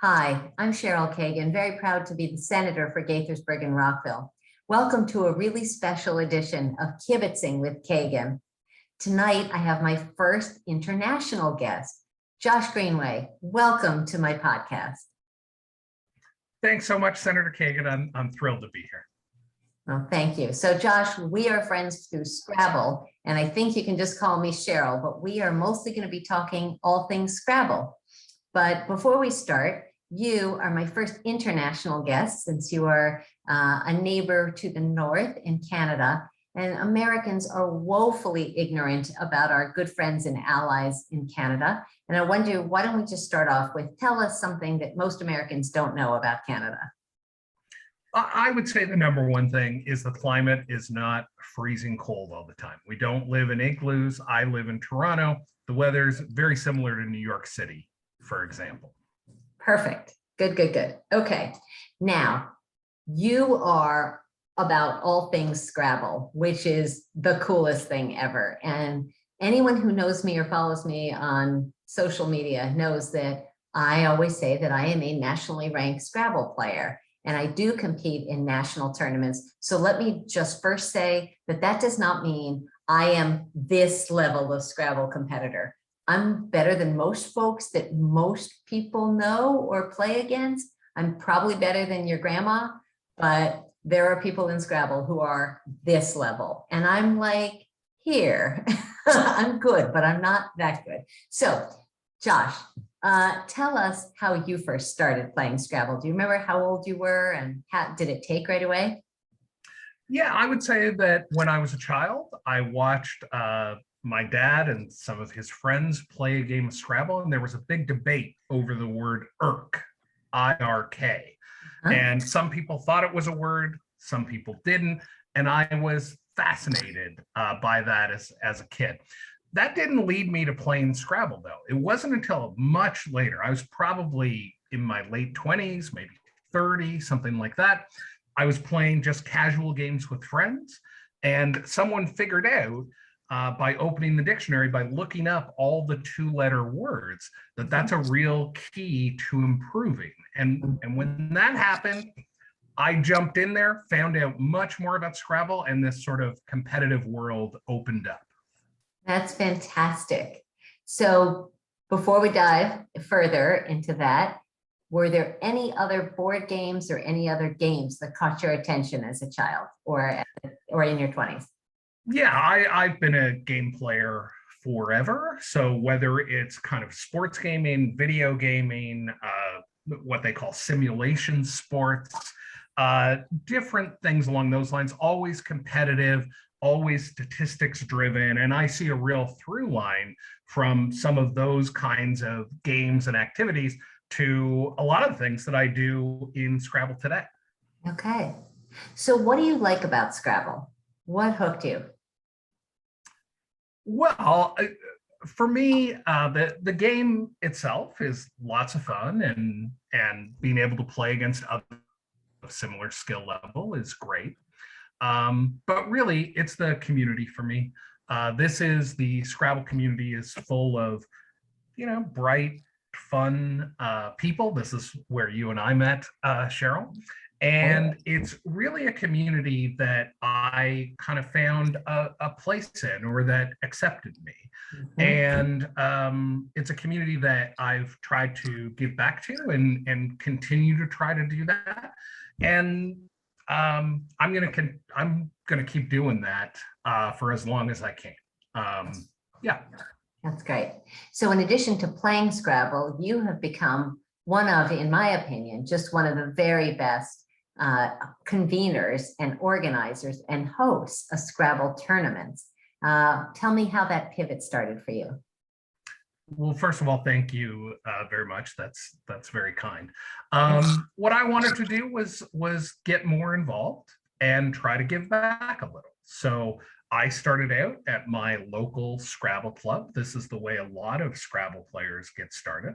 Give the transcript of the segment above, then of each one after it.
Hi, I'm Cheryl Kagan, very proud to be the senator for Gaithersburg and Rockville. Welcome to a really special edition of Kibbitzing with Kagan. Tonight, I have my first international guest, Josh Greenway. Welcome to my podcast. Thanks so much, Senator Kagan. I'm thrilled to be here. Oh, thank you. So Josh, we are friends through Scrabble, and I think you can just call me Cheryl, but we are mostly going to be talking all things Scrabble. But before we start, you are my first international guest since you are a neighbor to the north in Canada, and Americans are woefully ignorant about our good friends and allies in Canada. And I wonder, why don't we just start off with, tell us something that most Americans don't know about Canada. I would say the number one thing is the climate is not freezing cold all the time. We don't live in igloos. I live in Toronto. The weather's very similar to New York City, for example. Perfect. Good, good, good. Okay. Now, you are about all things Scrabble, which is the coolest thing ever. And anyone who knows me or follows me on social media knows that I always say that I am a nationally ranked Scrabble player, and I do compete in national tournaments. So let me just first say that that does not mean I am this level of Scrabble competitor. I'm better than most folks that most people know or play against. I'm probably better than your grandma, but there are people in Scrabble who are this level. And I'm like, here, I'm good, but I'm not that good. So Josh, tell us how you first started playing Scrabble. Do you remember how old you were and how did it take right away? Yeah, I would say that when I was a child, I watched my dad and some of his friends play a game of Scrabble, and there was a big debate over the word irk, I-R-K. And some people thought it was a word, some people didn't, and I was fascinated by that as a kid. That didn't lead me to playing Scrabble, though. It wasn't until much later. I was probably in my late 20s, maybe 30, something like that. I was playing just casual games with friends, and someone figured out by opening the dictionary, by looking up all the two-letter words, that's a real key to improving. And when that happened, I jumped in there, found out much more about Scrabble, and this sort of competitive world opened up. That's fantastic. So before we dive further into that, were there any other board games or any other games that caught your attention as a child or in your 20s? Yeah, I've been a game player forever. So whether it's kind of sports gaming, video gaming, what they call simulation sports, different things along those lines, always competitive, always statistics driven. And I see a real through line from some of those kinds of games and activities to a lot of things that I do in Scrabble today. Okay. So what do you like about Scrabble? What hooked you? Well, for me, the game itself is lots of fun, and being able to play against others of similar skill level is great. But really, it's the community for me. The Scrabble community is full of, bright, fun people. This is where you and I met, Cheryl. And it's really a community that I kind of found a place in, or that accepted me. And it's a community that I've tried to give back to and continue to try to do that. And I'm gonna keep doing that for as long as I can. Yeah. That's great. So in addition to playing Scrabble, you have become one of, in my opinion, just one of the very best conveners and organizers and hosts of Scrabble tournaments. Tell me how that pivot started for you. Well, first of all, thank you very much. That's very kind. What I wanted to do was get more involved and try to give back a little. So I started out at my local Scrabble club. This is the way a lot of Scrabble players get started.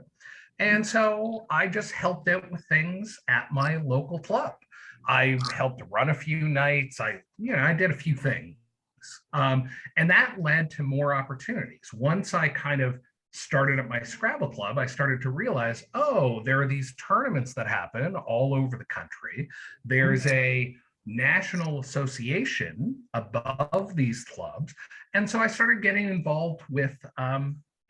And so I just helped out with things at my local club. I helped run a few nights. I did a few things. And that led to more opportunities. Once I kind of started at my Scrabble club, I started to realize, oh, there are these tournaments that happen all over the country. There's a national association above these clubs. And so I started getting involved with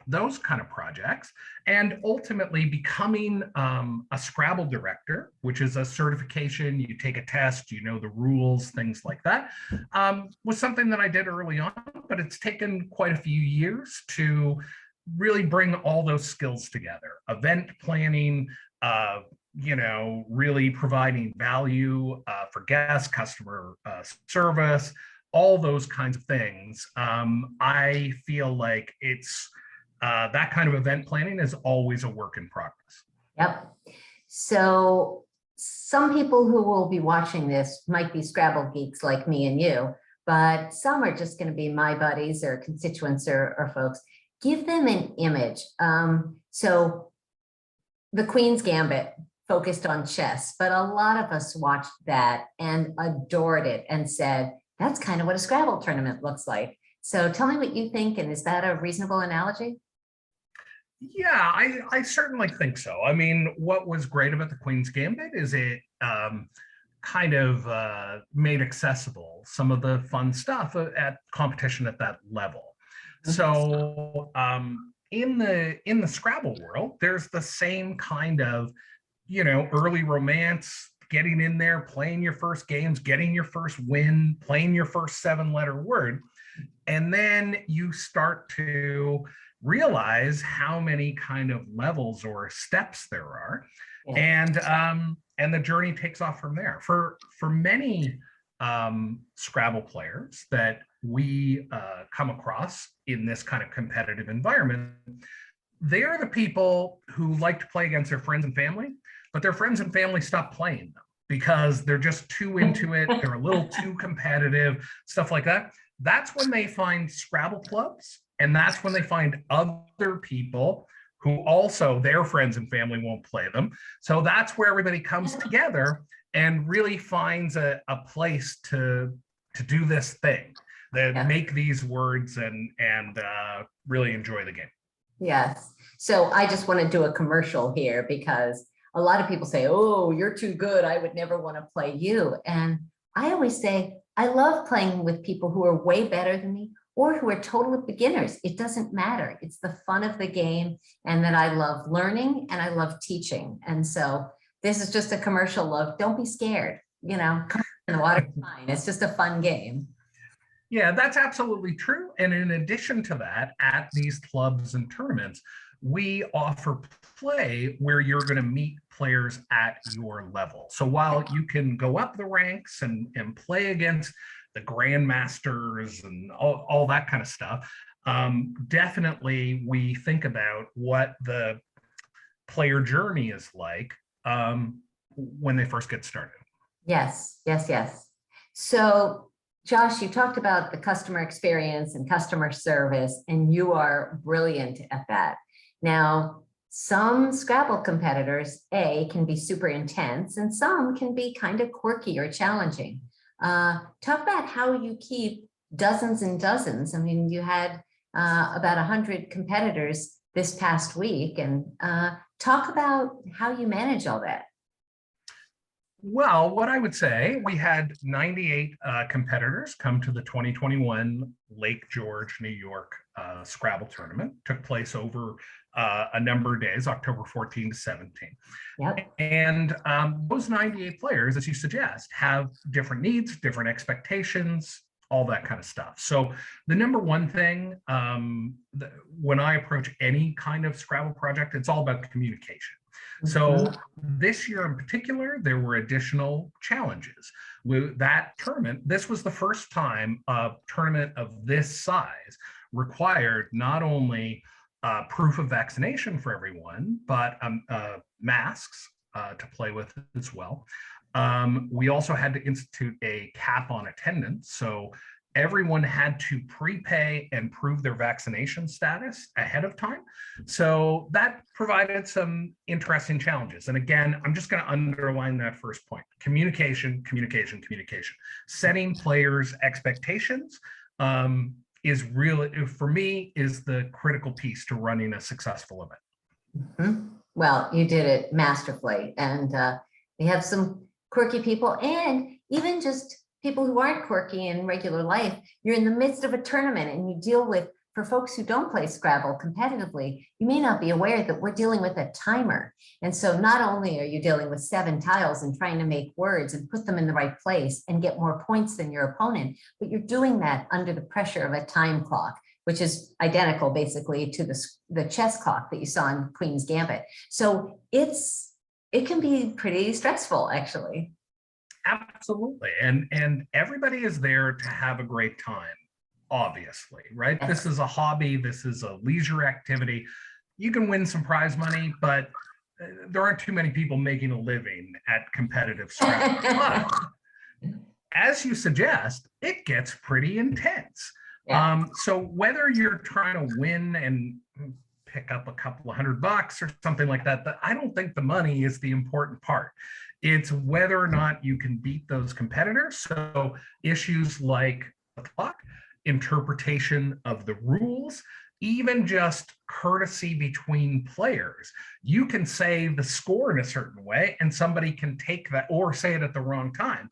those kind of projects, and ultimately becoming a Scrabble director, which is a certification. You take a test, you know the rules, things like that, was something that I did early on, but it's taken quite a few years to really bring all those skills together. Event planning, really providing value for guests, customer service, all those kinds of things. I feel like it's that kind of event planning is always a work in progress. Yep. So some people who will be watching this might be Scrabble geeks like me and you, but some are just going to be my buddies or constituents or folks. Give them an image. So the Queen's Gambit focused on chess, but a lot of us watched that and adored it and said, that's kind of what a Scrabble tournament looks like. So tell me what you think, and is that a reasonable analogy? Yeah, I certainly think so. I mean, what was great about the Queen's Gambit is it kind of made accessible some of the fun stuff at competition at that level. So in the Scrabble world, there's the same kind of, early romance, getting in there, playing your first games, getting your first win, playing your first 7-letter word. And then you start to realize how many kind of levels or steps there are. Yeah. And the journey takes off from there. For many Scrabble players that we come across in this kind of competitive environment, they are the people who like to play against their friends and family, but their friends and family stop playing them because they're just too into it. They're a little too competitive, stuff like that. That's when they find Scrabble clubs, and that's when they find other people who also their friends and family won't play them. So that's where everybody comes together and really finds a place to do this thing, that make these words and really enjoy the game. Yes. So I just want to do a commercial here because a lot of people say, oh, you're too good, I would never want to play you. And I always say, I love playing with people who are way better than me or who are total beginners. It doesn't matter. It's the fun of the game, and that I love learning and I love teaching. And so this is just a commercial of don't be scared, come in the water, fine. It's just a fun game. Yeah, that's absolutely true. And in addition to that, at these clubs and tournaments, we offer play where you're going to meet players at your level. So while you can go up the ranks and play against the grandmasters and all that kind of stuff, definitely we think about what the player journey is like when they first get started. Yes, yes, yes. So Josh, you talked about the customer experience and customer service, and you are brilliant at that. Now, some Scrabble competitors, can be super intense, and some can be kind of quirky or challenging. Talk about how you keep dozens and dozens. I mean, you had about 100 competitors this past week, and talk about how you manage all that. Well, what I would say, we had 98 competitors come to the 2021 Lake George, New York Scrabble tournament. Took place over a number of days, October 14 to 17. Yep. And those 98 players, as you suggest, have different needs, different expectations, all that kind of stuff. So the number one thing, when I approach any kind of Scrabble project, it's all about communication. So this year in particular, there were additional challenges. With that tournament, this was the first time a tournament of this size required not only proof of vaccination for everyone, but masks to play with as well. We also had to institute a cap on attendance. So everyone had to prepay and prove their vaccination status ahead of time. So that provided some interesting challenges. And again, I'm just going to underline that first point: communication, communication, communication. Setting players' expectations is really, for me, is the critical piece to running a successful event. Mhm. Well, you did it masterfully. And we have some quirky people, and even just people who aren't quirky in regular life. You're in the midst of a tournament and you deal with, for folks who don't play Scrabble competitively, you may not be aware that we're dealing with a timer. And so not only are you dealing with 7 tiles and trying to make words and put them in the right place and get more points than your opponent, but you're doing that under the pressure of a time clock, which is identical basically to the chess clock that you saw in Queen's Gambit. So it can be pretty stressful, actually. Absolutely. And everybody is there to have a great time, obviously, right? Yes. This is a hobby. This is a leisure activity. You can win some prize money, but there aren't too many people making a living at competitive Scrabble. But as you suggest, it gets pretty intense. Yeah. So whether you're trying to win and pick up a couple of $100 or something like that, I don't think the money is the important part. It's whether or not you can beat those competitors. So issues like the clock, interpretation of the rules, even just courtesy between players. You can say the score in a certain way and somebody can take that or say it at the wrong time.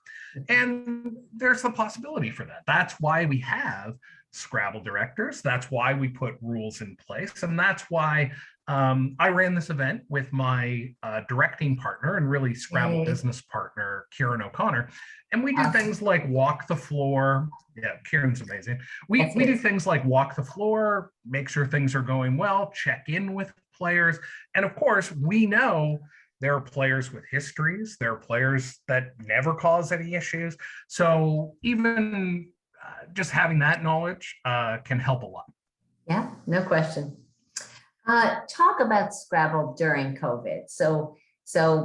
And there's the possibility for that. That's why we have Scrabble directors. That's why we put rules in place. And that's why I ran this event with my directing partner and really Scrabble business partner, Kieran O'Connor. And we do things like walk the floor. Yeah, Kieran's amazing. We do things like walk the floor, make sure things are going well, check in with players. And of course, we know there are players with histories. There are players that never cause any issues. So even just having that knowledge can help a lot. Yeah, no question. Talk about Scrabble during COVID. So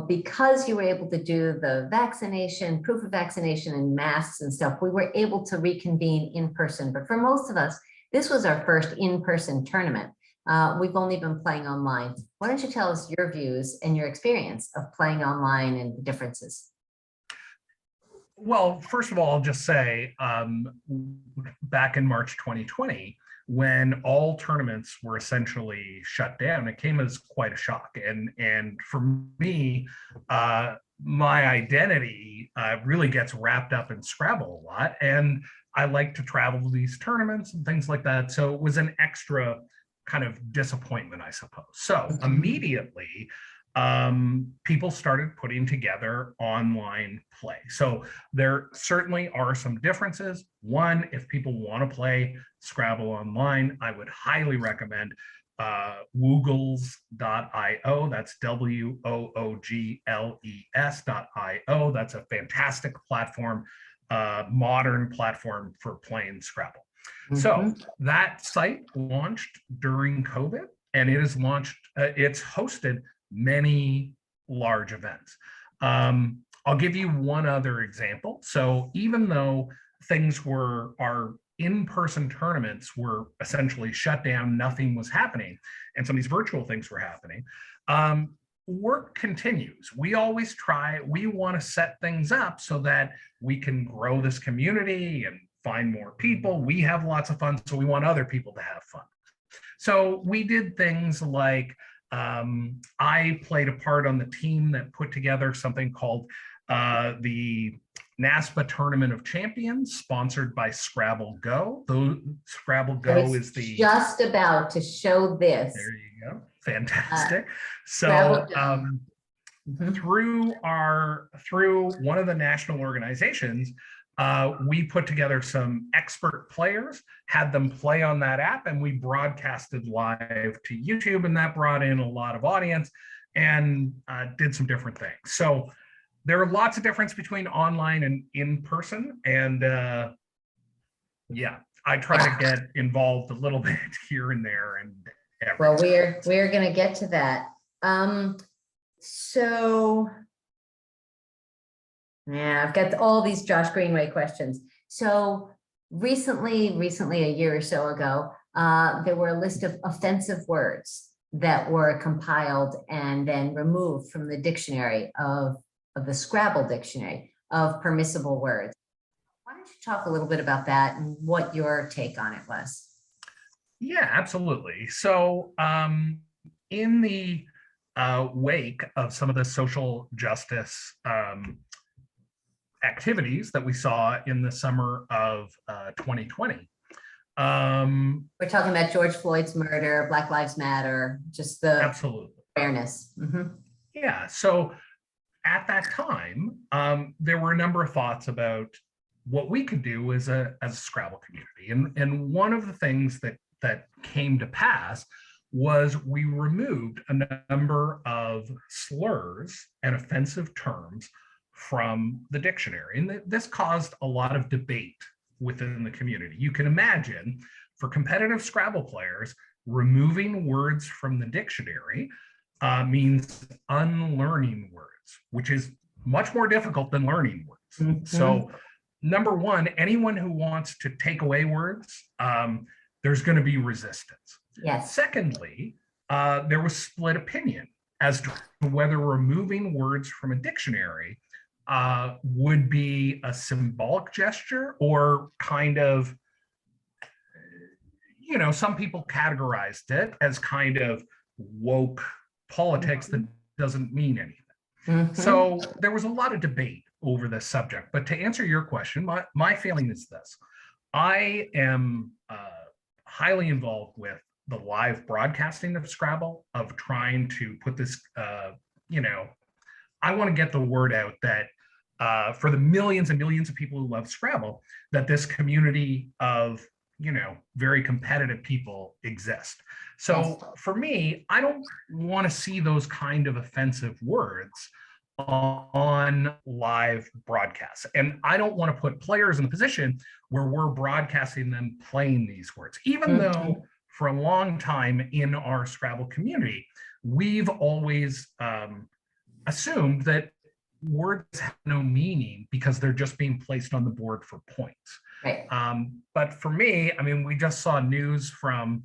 because you were able to do the vaccination, proof of vaccination and masks and stuff, we were able to reconvene in person. But for most of us, this was our first in-person tournament. We've only been playing online. Why don't you tell us your views and your experience of playing online and the differences? Well, first of all, I'll just say back in March 2020, when all tournaments were essentially shut down, it came as quite a shock. And for me, my identity really gets wrapped up in Scrabble a lot. And I like to travel to these tournaments and things like that. So it was an extra kind of disappointment, I suppose. So immediately, people started putting together online play. So there certainly are some differences. One, if people want to play Scrabble online, I would highly recommend woogles.io. That's WOOGLES.io. That's a fantastic platform, modern platform for playing Scrabble. So that site launched during COVID, and it is launched, it's hosted many large events. I'll give you one other example. So even though our in-person tournaments were essentially shut down, nothing was happening, and some of these virtual things were happening, work continues. We always we want to set things up so that we can grow this community and find more people. We have lots of fun, so we want other people to have fun. So we did things like, I played a part on the team that put together something called the NASPA Tournament of Champions, sponsored by Scrabble Go. Scrabble Go is the just about to show this. There you go. Fantastic. So through one of the national organizations, we put together some expert players, had them play on that app, and we broadcasted live to YouTube, and that brought in a lot of audience and did some different things. So there are lots of difference between online and in person, and yeah, I try to get involved a little bit here and there. And well, we're going to get to that. So. Yeah, I've got all these Josh Greenway questions. So recently, a year or so ago, there were a list of offensive words that were compiled and then removed from the dictionary of the Scrabble dictionary of permissible words. Why don't you talk a little bit about that and what your take on it was? Yeah, absolutely. So in the wake of some of the social justice activities that we saw in the summer of 2020. We're talking about George Floyd's murder, Black Lives Matter, just the Absolutely. awareness. Yeah. So at that time, there were a number of thoughts about what we could do as a Scrabble community. And one of the things that came to pass was we removed a number of slurs and offensive terms from the dictionary. And this caused a lot of debate within the community. You can imagine for competitive Scrabble players, removing words from the dictionary means unlearning words, which is much more difficult than learning words. So number one, anyone who wants to take away words, there's going to be resistance. Yes. Secondly, there was split opinion as to whether removing words from a dictionary would be a symbolic gesture or kind of, some people categorized it as kind of woke politics that doesn't mean anything. So there was a lot of debate over this subject. But to answer your question, my feeling is this. I am highly involved with the live broadcasting of Scrabble, of trying to put this, I want to get the word out that for the millions and millions of people who love Scrabble, that this community of, very competitive people exist. So for me, I don't want to see those kind of offensive words on live broadcasts. And I don't want to put players in the position where we're broadcasting them playing these words, even though for a long time in our Scrabble community, we've always assumed that words have no meaning because they're just being placed on the board for points. Right. But for me, we just saw news from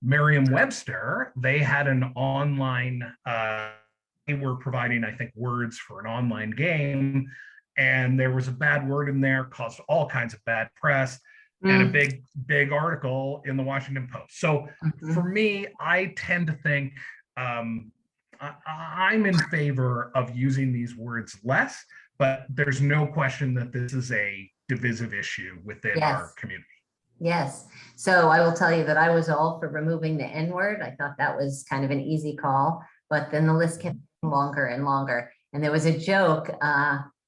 Merriam-Webster. They had an online, they were providing, I think, words for an online game, and there was a bad word in there, caused all kinds of bad press, and a big article in the Washington Post. So for me, I tend to think I'm in favor of using these words less, but there's no question that this is a divisive issue within our community. Yes. So I will tell you that I was all for removing the N word. I thought that was kind of an easy call, but then the list kept getting longer and longer. And there was a joke.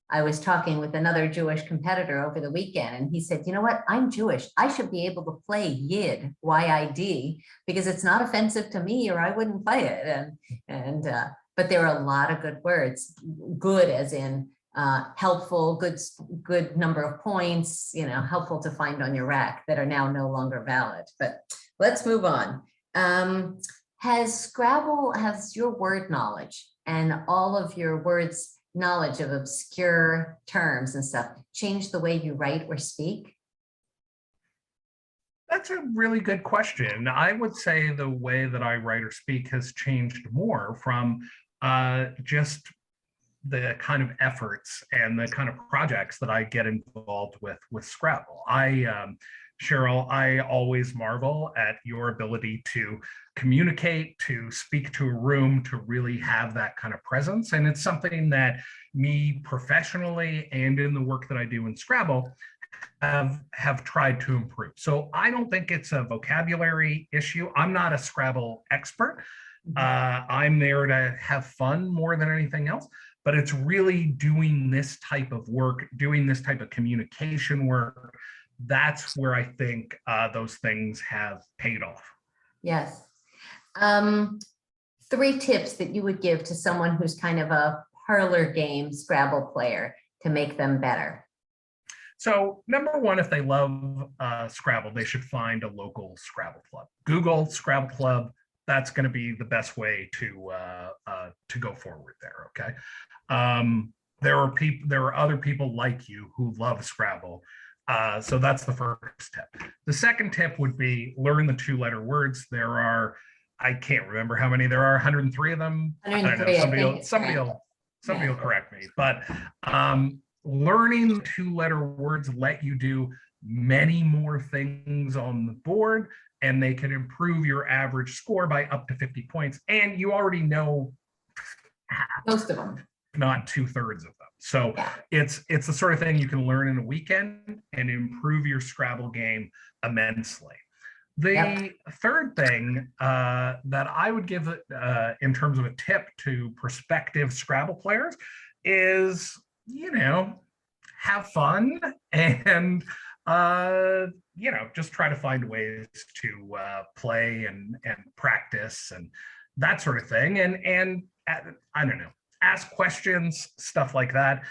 I was talking with another Jewish competitor over the weekend, and he said, you know what? I'm Jewish. I should be able to play Yid, Y-I-D, because it's not offensive to me, or I wouldn't play it. But there are a lot of good words, good as in helpful, good number of points, helpful to find on your rack, that are now no longer valid. But let's move on. Has your word knowledge and all of your words knowledge of obscure terms and stuff changed the way you write or speak? That's a really good question. I would say the way that I write or speak has changed more from just the kind of efforts and the kind of projects that I get involved with Scrabble. Cheryl, I always marvel at your ability to communicate, to speak to a room, to really have that kind of presence. And it's something that me professionally and in the work that I do in Scrabble have tried to improve. So I don't think it's a vocabulary issue. I'm not a Scrabble expert. I'm there to have fun more than anything else, but it's really doing this type of work, doing this type of communication work. That's where I think those things have paid off. Yes. 3 tips that you would give to someone who's kind of a parlor game Scrabble player to make them better. So number one, if they love Scrabble, they should find a local Scrabble club. Google Scrabble club. That's going to be the best way to go forward there. Okay. There are other people like you who love Scrabble. So that's the first tip. The second tip would be learn the 2-letter words. There are, I can't remember how many there are, 103 of them. 103, Somebody will correct me, but learning 2-letter words let you do many more things on the board, and they can improve your average score by up to 50 points. And you already know Most of them. not 2/3 of them. So Yeah. it's the sort of thing you can learn in a weekend and improve your Scrabble game immensely. The third thing that I would give in terms of a tip to prospective Scrabble players is, have fun and, just try to find ways to play and practice and that sort of thing. And I don't know, ask questions, stuff like that.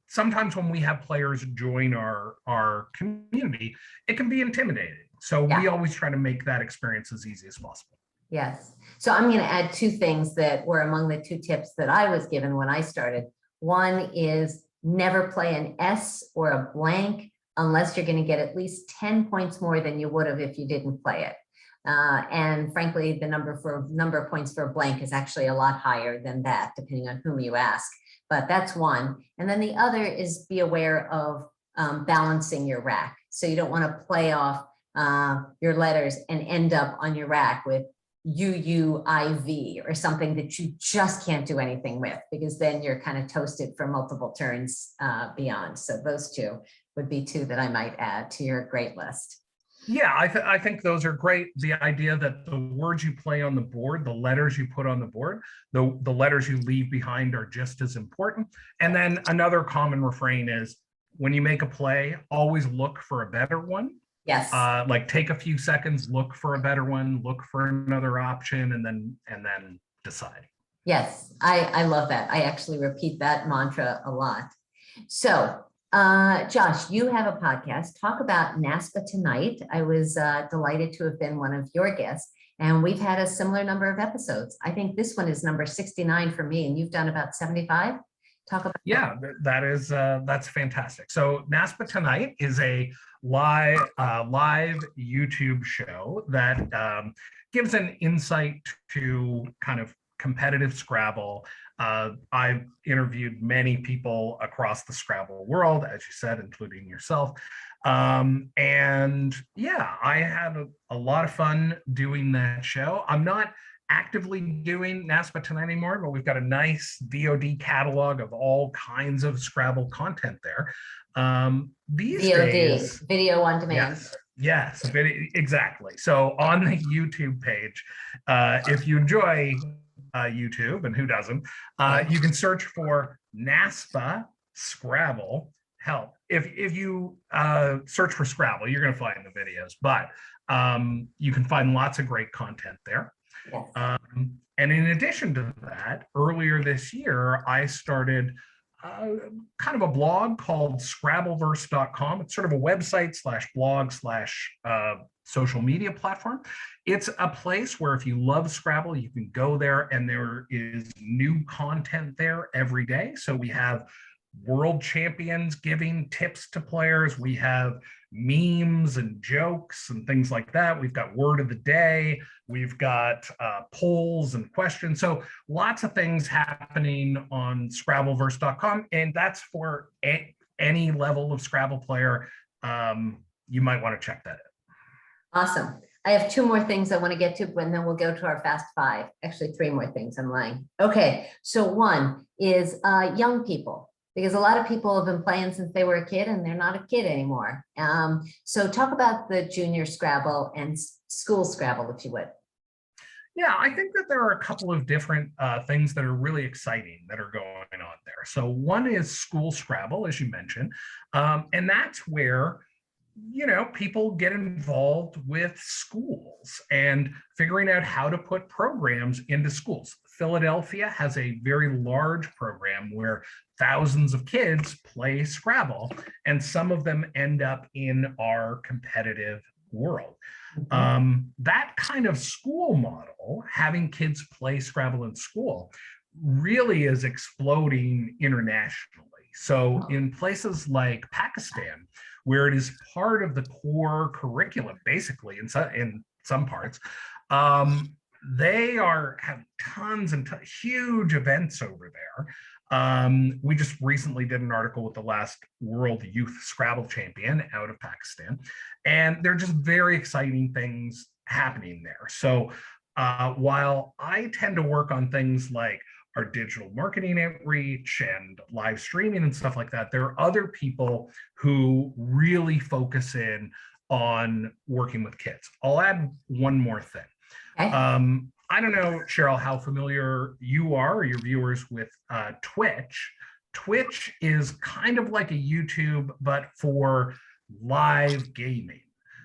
Sometimes when we have players join our community, it can be intimidating. So we always try to make that experience as easy as possible. Yes. So I'm going to add two things that were among the 2 tips that I was given when I started. One is never play an S or a blank unless you're going to get at least 10 points more than you would have if you didn't play it. And frankly, the number of points for a blank is actually a lot higher than that, depending on whom you ask. But that's one. And then the other is be aware of balancing your rack. So you don't want to play off your letters and end up on your rack with UUIV or something that you just can't do anything with, because then you're kind of toasted for multiple turns beyond. So those 2 would be 2 that I might add to your great list. Yeah, I think those are great. The idea that the words you play on the board, the letters you put on the board, the letters you leave behind are just as important. And then another common refrain is when you make a play, always look for a better one. Yes. Like take a few seconds, look for a better one, look for another option, and then decide. Yes, I love that. I actually repeat that mantra a lot. So, Josh, you have a podcast. Talk about NASPA Tonight. I was delighted to have been one of your guests, and we've had a similar number of episodes. I think this one is number 69 for me, and you've done about 75. Talk about that's fantastic. So NASPA Tonight is a live YouTube show that gives an insight to kind of competitive Scrabble. I've interviewed many people across the Scrabble world, as you said, including yourself. And yeah, I had a lot of fun doing that show. I'm not actively doing NASPA Tonight anymore, but we've got a nice VOD catalog of all kinds of Scrabble content there. These VOD, days, video on demand. Yes, exactly. So on the YouTube page, if you enjoy YouTube, and who doesn't, you can search for NASPA Scrabble. Hell, if you search for Scrabble, you're going to find the videos, but you can find lots of great content there. Yes. And in addition to that, earlier this year, I started kind of a blog called Scrabbleverse.com. It's sort of a website / blog / social media platform. It's a place where if you love Scrabble, you can go there and there is new content there every day. So we have world champions giving tips to players. We have memes and jokes and things like that. We've got word of the day. We've got polls and questions. So lots of things happening on Scrabbleverse.com. And that's for any level of Scrabble player. You might want to check that out. Awesome. I have 2 more things I want to get to, and then we'll go to our fast 5. Actually, 3 more things. I'm lying. Okay. So one is young people, because a lot of people have been playing since they were a kid and they're not a kid anymore. So talk about the junior Scrabble and school Scrabble, if you would. Yeah, I think that there are a couple of different things that are really exciting that are going on there. So one is school Scrabble, as you mentioned, and that's where people get involved with schools and figuring out how to put programs into schools. Philadelphia has a very large program where thousands of kids play Scrabble, and some of them end up in our competitive world. That kind of school model, having kids play Scrabble in school, really is exploding internationally. So in places like Pakistan, where it is part of the core curriculum, basically in some parts, they are having tons and huge events over there. We just recently did an article with the last World Youth Scrabble Champion out of Pakistan, and they're just very exciting things happening there. So while I tend to work on things like our digital marketing outreach and live streaming and stuff like that, there are other people who really focus in on working with kids. I'll add one more thing. Okay. I don't know, Cheryl, how familiar you are or your viewers with Twitch. Twitch is kind of like a YouTube, but for live gaming.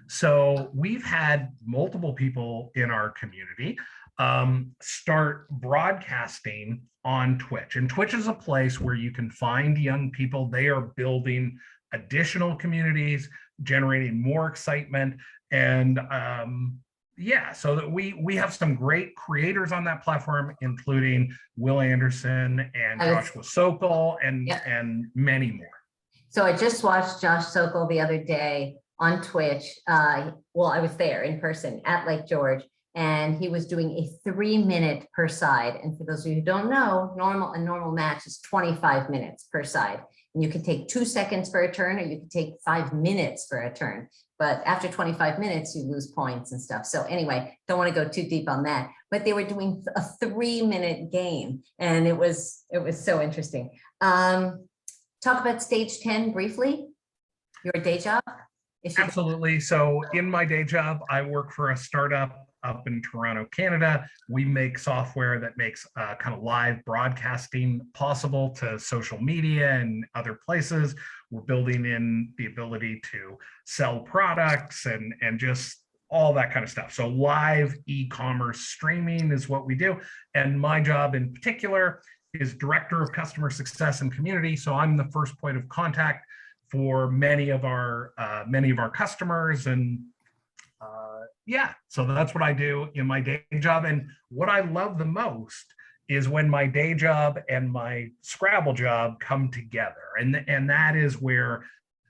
So we've had multiple people in our community start broadcasting on Twitch. And Twitch is a place where you can find young people. They are building additional communities, generating more excitement. And yeah, so that we have some great creators on that platform, including Will Anderson and Joshua Sokol and many more. So I just watched Josh Sokol the other day on Twitch. Well, I was there in person at Lake George, and he was doing a 3-minute per side. And for those of you who don't know, a normal match is 25 minutes per side. And you can take 2 seconds for a turn, or you can take 5 minutes for a turn. But after 25 minutes, you lose points and stuff. So anyway, don't want to go too deep on that. But they were doing a 3-minute game, and it was so interesting. Talk about Stage 10 briefly, your day job. Absolutely. So in my day job, I work for a startup up in Toronto, Canada. We make software that makes kind of live broadcasting possible to social media and other places. We're building in the ability to sell products and just all that kind of stuff. So live e-commerce streaming is what we do. And my job in particular is Director of Customer Success and Community. So I'm the first point of contact for many of our customers. And yeah, so that's what I do in my day job. And what I love the most is when my day job and my Scrabble job come together. And that is where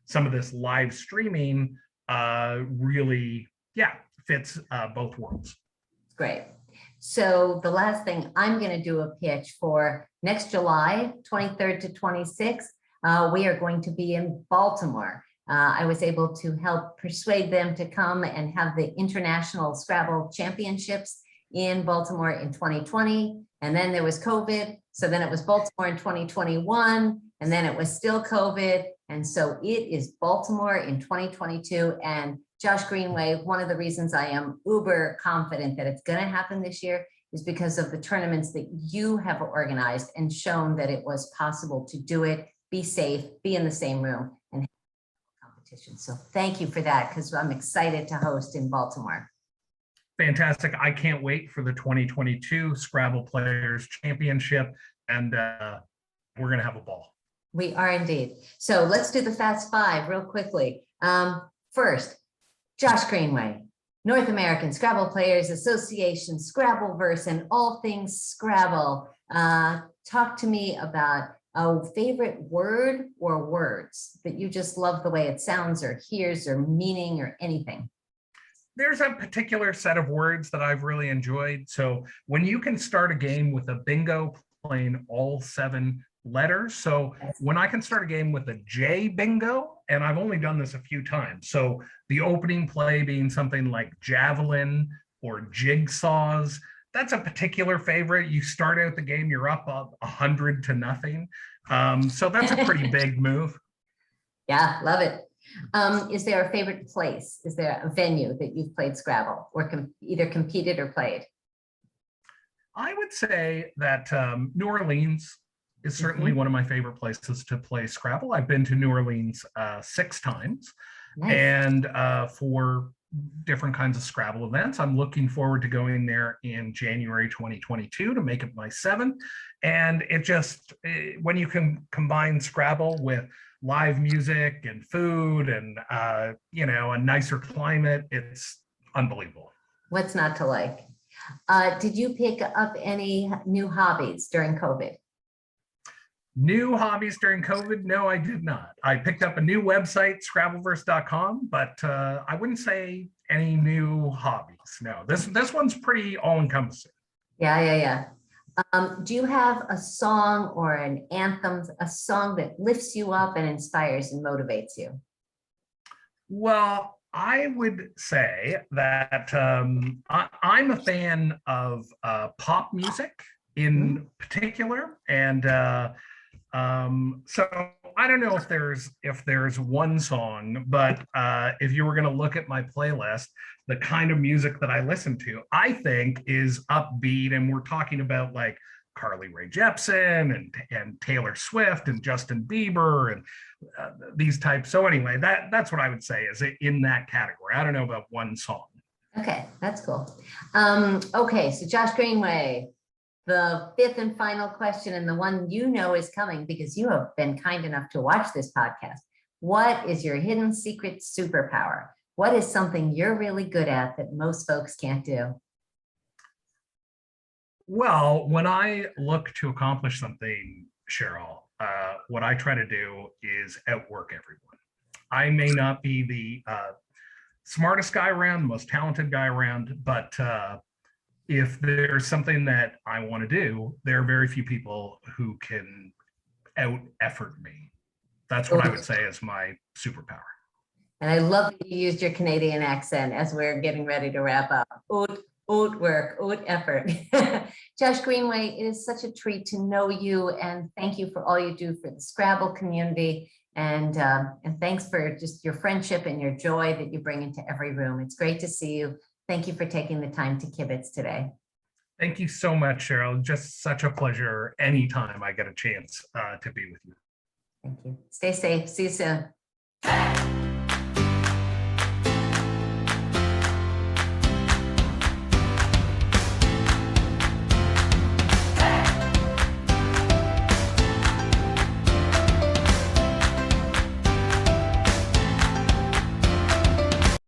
some of this live streaming really, fits both worlds. Great. So the last thing, I'm going to do a pitch for next July 23rd to 26th. We are going to be in Baltimore. I was able to help persuade them to come and have the International Scrabble Championships in Baltimore in 2020. And then there was COVID. So then it was Baltimore in 2021. And then it was still COVID. And so it is Baltimore in 2022. And Josh Greenway, one of the reasons I am uber confident that it's going to happen this year is because of the tournaments that you have organized and shown that it was possible to do it, be safe, be in the same room, and have competition. So thank you for that, because I'm excited to host in Baltimore. Fantastic. I can't wait for the 2022 Scrabble Players Championship, and we're going to have a ball. We are indeed. So let's do the Fast Five real quickly. First, Josh Greenway, North American Scrabble Players Association, Scrabbleverse, and all things Scrabble. Talk to me about a favorite word or words that you just love the way it sounds or hears or meaning or anything. There's a particular set of words that I've really enjoyed. So when you can start a game with a bingo playing all 7 letters. So when I can start a game with a J bingo, and I've only done this a few times. So the opening play being something like javelin or jigsaws, that's a particular favorite. You start out the game, you're up 100 to nothing. So that's a pretty big move. Yeah, love it. Is there a favorite place? Is there a venue that you've played Scrabble or either competed or played? I would say that New Orleans is certainly one of my favorite places to play Scrabble. I've been to New Orleans 6 times. Nice. And for different kinds of Scrabble events. I'm looking forward to going there in January 2022 to make it my 7th. And it just, when you can combine Scrabble with live music and food and, a nicer climate, it's unbelievable. What's not to like? Did you pick up any new hobbies during COVID? New hobbies during COVID? No, I did not. I picked up a new website, Scrabbleverse.com, but I wouldn't say any new hobbies. No, this one's pretty all-encompassing. Yeah. Do you have a song or an anthem, a song that lifts you up and inspires and motivates you? Well, I would say that I'm a fan of pop music in particular, and so I don't know if there's one song, but if you were going to look at my playlist, the kind of music that I listen to, I think is upbeat, and we're talking about like Carly Rae Jepsen and Taylor Swift and Justin Bieber and these types. So anyway, that's what I would say is in that category. I don't know about one song. Okay, that's cool. Okay, so Josh Greenway, the fifth and final question, and the one you know is coming because you have been kind enough to watch this podcast. What is your hidden secret superpower? What is something you're really good at that most folks can't do? Well, when I look to accomplish something, Cheryl, what I try to do is outwork everyone. I may not be the smartest guy around, the most talented guy around, but if there's something that I want to do, there are very few people who can out effort me. That's what I would say is my superpower. And I love that you used your Canadian accent as we're getting ready to wrap up. Oat work, oat effort. Josh Greenway, it is such a treat to know you, and thank you for all you do for the Scrabble community, and thanks for just your friendship and your joy that you bring into every room. It's great to see you. Thank you for taking the time to kibitz today. Thank you so much, Cheryl. Just such a pleasure anytime I get a chance to be with you. Thank you. Stay safe. See you soon.